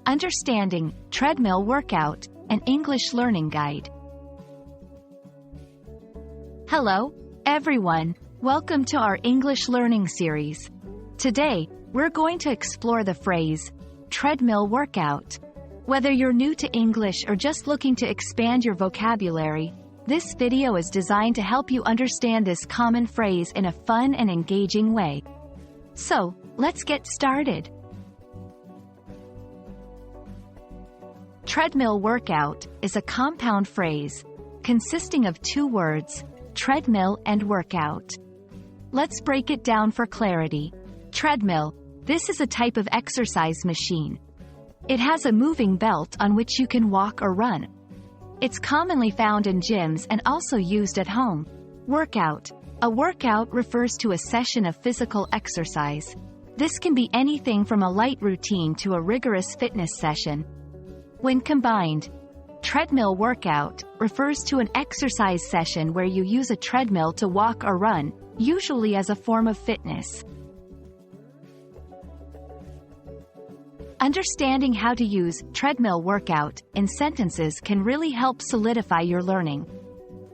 Understanding Treadmill Workout, an English Learning Guide. Hello, everyone. Welcome to our English learning series. Today, we're going to explore the phrase, treadmill workout. Whether you're new to English or just looking to expand your vocabulary, this video is designed to help you understand this common phrase in a fun and engaging way. So, let's get started. Treadmill workout is a compound phrase consisting of two words, treadmill and workout. Let's break it down for clarity. Treadmill. This is a type of exercise machine. It has a moving belt on which you can walk or run. It's commonly found in gyms and also used at home. Workout. A workout refers to a session of physical exercise. This can be anything from a light routine to a rigorous fitness session. When combined, treadmill workout refers to an exercise session where you use a treadmill to walk or run, usually as a form of fitness. Understanding how to use treadmill workout in sentences can really help solidify your learning.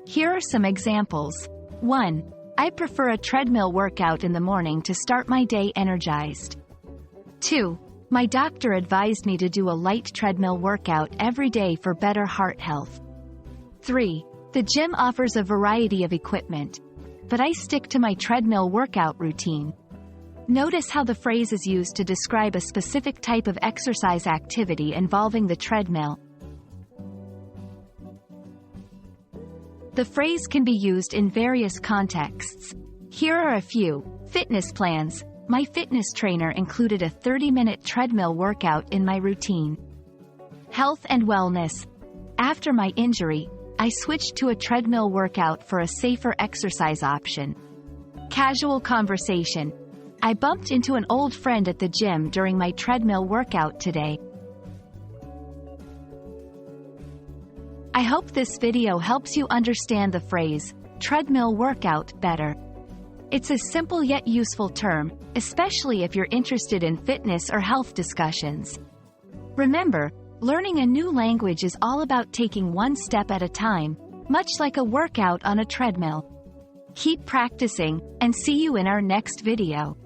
Here are some examples. 1. I prefer a treadmill workout in the morning to start my day energized. 2. My doctor advised me to do a light treadmill workout every day for better heart health. 3. The gym offers a variety of equipment, but I stick to my treadmill workout routine. Notice how the phrase is used to describe a specific type of exercise activity involving the treadmill. The phrase can be used in various contexts. Here are a few. Fitness plans. My fitness trainer included a 30-minute treadmill workout in my routine. Health and wellness. After my injury, I switched to a treadmill workout for a safer exercise option. Casual conversation. I bumped into an old friend at the gym during my treadmill workout today. I hope this video helps you understand the phrase, treadmill workout, better. It's a simple yet useful term, especially if you're interested in fitness or health discussions. Remember, learning a new language is all about taking one step at a time, much like a workout on a treadmill. Keep practicing, and see you in our next video.